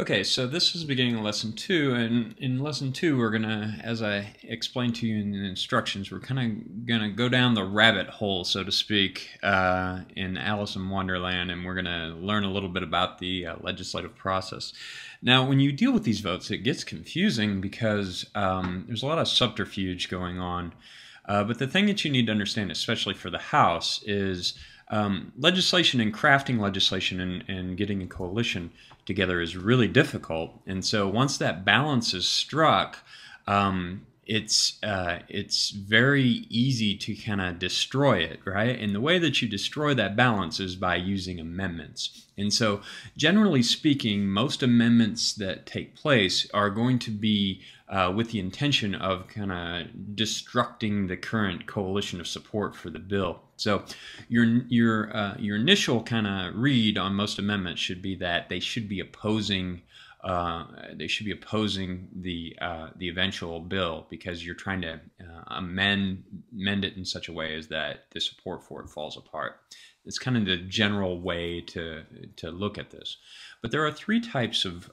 Okay, so this is the beginning of lesson 2, and in lesson 2 we're gonna, as I explained to you in the instructions, we're kind of gonna go down the rabbit hole, so to speak, in Alice in Wonderland, and we're gonna learn a little bit about the legislative process. Now, when you deal with these votes, it gets confusing because there's a lot of subterfuge going on. But the thing that you need to understand, especially for the House, is legislation and crafting legislation and getting a coalition together is really difficult. And so once that balance is struck, it's very easy to kind of destroy it, right? And the way that you destroy that balance is by using amendments. And so generally speaking, most amendments that take place are going to be with the intention of kind of destructing the current coalition of support for the bill. So your initial kind of read on most amendments should be that they should be opposing the eventual bill, because you're trying to amend it in such a way as that the support for it falls apart. It's kind of the general way to look at this. But there are three types of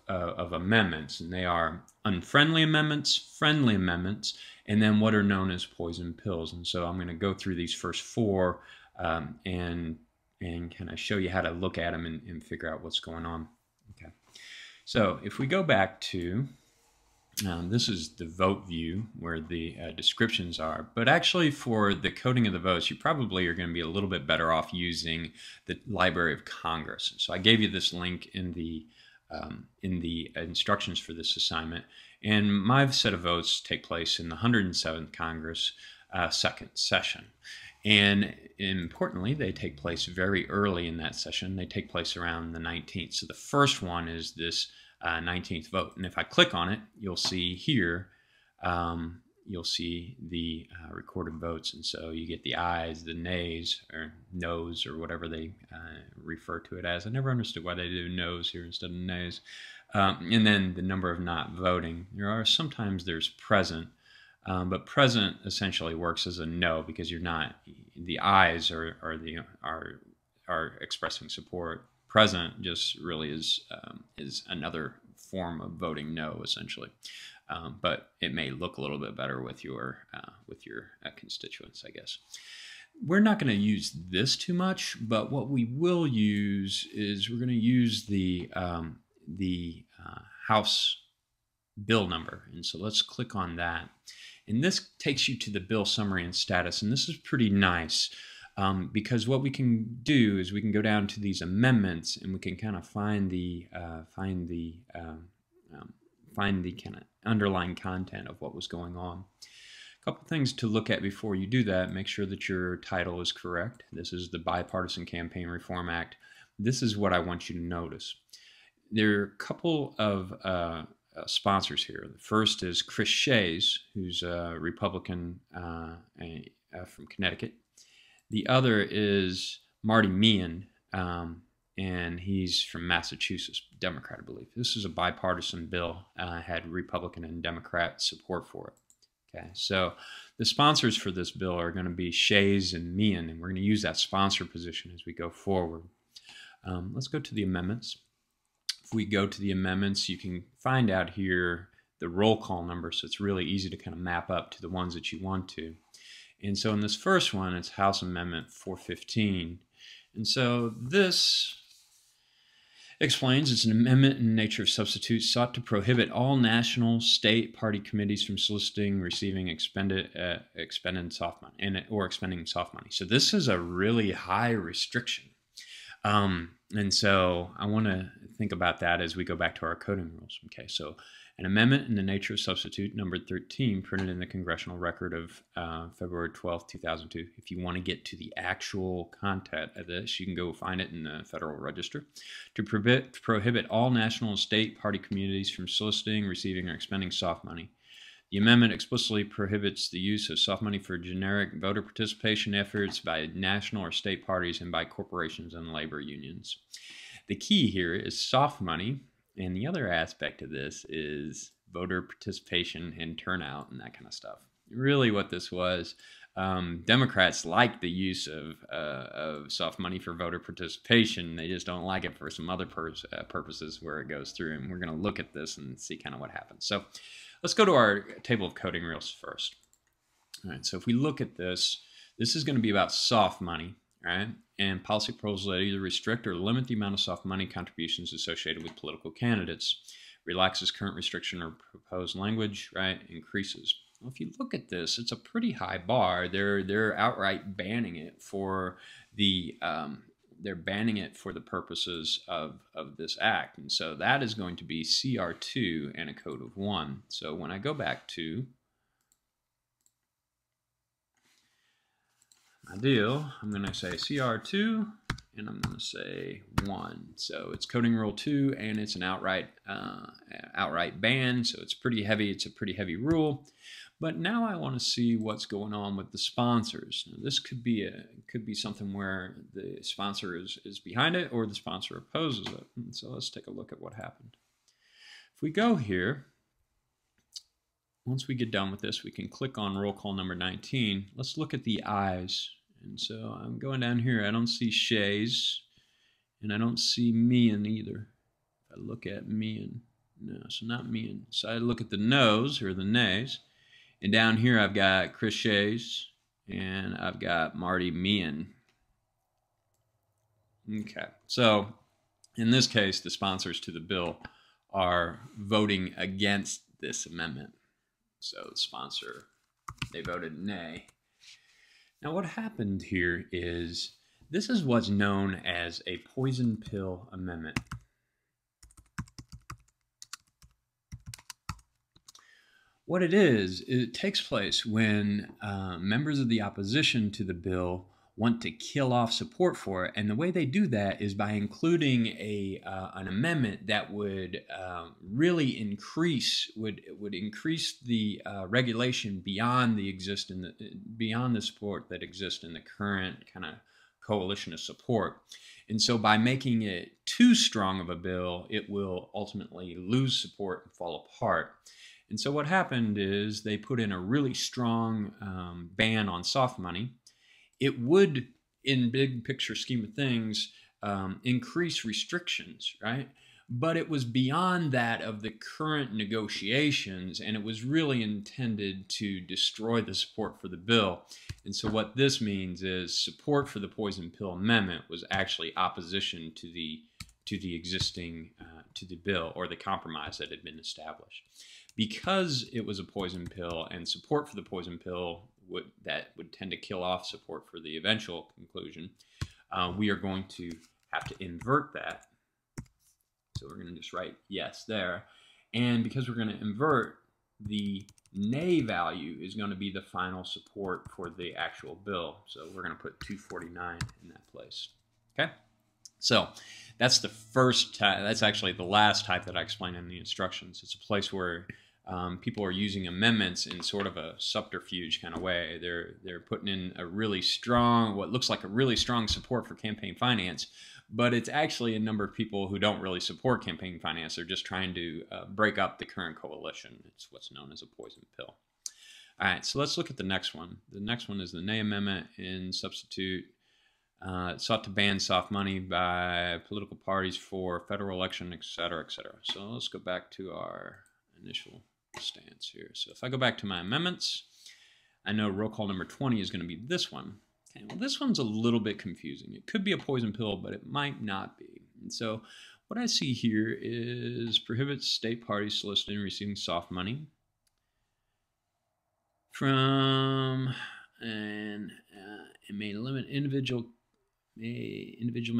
amendments, and they are unfriendly amendments, friendly amendments, and then what are known as poison pills. And so I'm going to go through these first four and kind of show you how to look at them and figure out what's going on. Okay. So if we go back to, this is the vote view where the descriptions are, but actually for the coding of the votes, you probably are going to be a little bit better off using the Library of Congress. So I gave you this link in the instructions for this assignment, and my set of votes take place in the 107th Congress, second session. And importantly, they take place very early in that session. They take place around the 19th. So the first one is this 19th vote. And if I click on it, you'll see here, you'll see the recorded votes. And so you get the ayes, the nays, or noes, or whatever they refer to it as. I never understood why they do noes here instead of nays. And then the number of not voting. Sometimes there's present. But present essentially works as a no, because you're not, the ayes are expressing support. Present just really is another form of voting no, essentially. But it may look a little bit better with your constituents, I guess. We're not going to use this too much, but what we will use is we're going to use the House bill number. And so let's click on that. And this takes you to the bill summary and status. And this is pretty nice because what we can do is we can go down to these amendments and we can kind of find the kind of underlying content of what was going on. A couple things to look at before you do that. Make sure that your title is correct. This is the Bipartisan Campaign Reform Act. This is what I want you to notice. There are a couple of sponsors here. The first is Chris Shays, who's a Republican from Connecticut. The other is Marty Meehan, and he's from Massachusetts, Democrat, I believe. This is a bipartisan bill, had Republican and Democrat support for it. Okay, so the sponsors for this bill are going to be Shays and Meehan, and we're going to use that sponsor position as we go forward. Let's go to the amendments. If we go to the amendments, you can find out here the roll call number, so it's really easy to kind of map up to the ones that you want to. And so in this first one, it's House Amendment 415. And so this explains it's an amendment in nature of substitute sought to prohibit all national state party committees from soliciting, receiving, expending soft money, or expending soft money. So this is a really high restriction. And so I want to think about that as we go back to our coding rules. Okay, so an amendment in the nature of substitute, numbered 13, printed in the Congressional Record of February 12, 2002. If you want to get to the actual content of this, you can go find it in the Federal Register. To prohibit all national and state party communities from soliciting, receiving, or expending soft money. The amendment explicitly prohibits the use of soft money for generic voter participation efforts by national or state parties and by corporations and labor unions. The key here is soft money, and the other aspect of this is voter participation and turnout and that kind of stuff. Really what this was Democrats like the use of soft money for voter participation. They just don't like it for some other purposes where it goes through. And we're going to look at this and see kind of what happens. So let's go to our table of coding rules first. All right, so if we look at this, this is going to be about soft money, right? And policy proposals that either restrict or limit the amount of soft money contributions associated with political candidates, relaxes current restriction or proposed language, right? Increases. Well, if you look at this, it's a pretty high bar. They're outright banning it for the purposes of this act, and so that is going to be CR2 and a code of 1. So when I go back to my deal, I'm going to say CR2 and I'm going to say 1. So it's coding rule 2 and it's an outright ban, so it's pretty heavy. It's a pretty heavy rule. But now I want to see what's going on with the sponsors. Now, this could be something where the sponsor is behind it or the sponsor opposes it. And so let's take a look at what happened. If we go here, once we get done with this, we can click on roll call number 19. Let's look at the ayes. And so I'm going down here. I don't see Shays, and I don't see Meehan either. If I look at Meehan, no, so not Meehan. So I look at the noes or the nays. And down here, I've got Chris Shays, and I've got Marty Meehan. Okay, so in this case, the sponsors to the bill are voting against this amendment. So the sponsor, they voted nay. Now what happened here is, this is what's known as a poison pill amendment. What it is, it takes place when members of the opposition to the bill want to kill off support for it, and the way they do that is by including an amendment that would really increase the regulation beyond the support that exists in the current kind of coalition of support. And so by making it too strong of a bill, it will ultimately lose support and fall apart. And so what happened is they put in a really strong ban on soft money. It would, in big picture scheme of things, increase restrictions, right? But it was beyond that of the current negotiations, and it was really intended to destroy the support for the bill. And so what this means is support for the poison pill amendment was actually opposition to the existing to the bill or the compromise that had been established. Because it was a poison pill and support for the poison pill would tend to kill off support for the eventual conclusion, we are going to have to invert that. So we're going to just write yes there. And because we're going to invert, the nay value is going to be the final support for the actual bill. So we're going to put 249 in that place. Okay? So that's the first type. That's actually the last type that I explained in the instructions. It's a place where people are using amendments in sort of a subterfuge kind of way. They're putting in a really strong, what looks like a really strong support for campaign finance, but it's actually a number of people who don't really support campaign finance. They're just trying to break up the current coalition. It's what's known as a poison pill. All right, so let's look at the next one. The next one is the nay amendment in substitute. It sought to ban soft money by political parties for federal election, et cetera, et cetera. So let's go back to our initial stance here. So if I go back to my amendments, I know roll call number 20 is going to be this one. Okay, well, this one's a little bit confusing. It could be a poison pill, but it might not be. And so what I see here is prohibits state parties soliciting and receiving soft money from, and it may limit individual may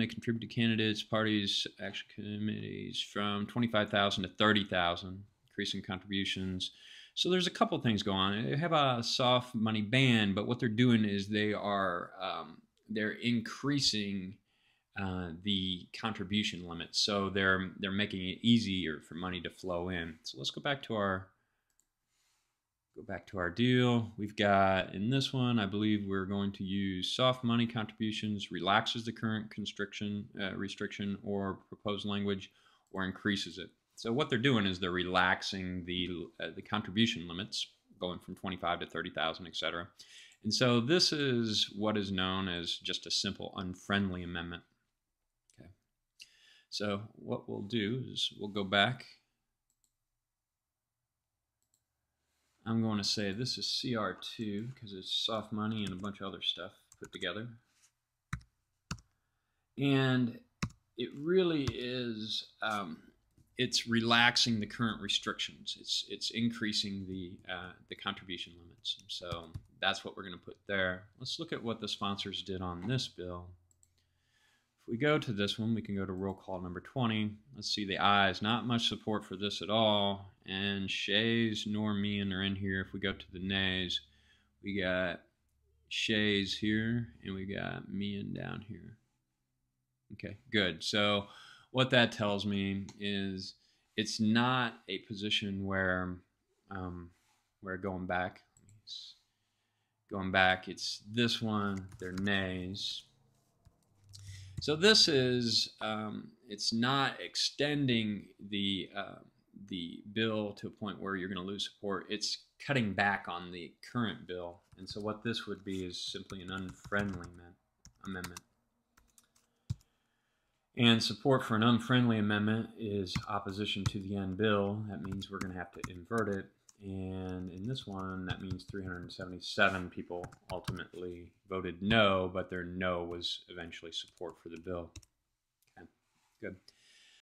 contribute to candidates, parties, action committees from 25,000 to 30,000. Increasing contributions. So there's a couple things going on. They have a soft money ban, but what they're doing is they're increasing the contribution limit. So they're making it easier for money to flow in. So let's go back to our deal. We've got in this one, I believe we're going to use soft money contributions, relaxes the current restriction or proposed language, or increases it. So what they're doing is they're relaxing the contribution limits, going from 25 to 30,000, et cetera. And so this is what is known as just a simple unfriendly amendment. Okay. So what we'll do is we'll go back. I'm going to say this is CR2 because it's soft money and a bunch of other stuff put together. And it really is, it's relaxing the current restrictions. It's increasing the contribution limits. And so that's what we're going to put there. Let's look at what the sponsors did on this bill. If we go to this one, we can go to roll call number 20. Let's see the ayes. Not much support for this at all. And Shays nor Meehan are in here. If we go to the nays, we got Shays here and we got Meehan down here. Okay, good. So what that tells me is it's not a position where going back, it's this one, they're nays. So this is, it's not extending the bill to a point where you're going to lose support. It's cutting back on the current bill. And so what this would be is simply an unfriendly amendment. And support for an unfriendly amendment is opposition to the end bill. That means we're going to have to invert it. And in this one, that means 377 people ultimately voted no, but their no was eventually support for the bill. Okay, good.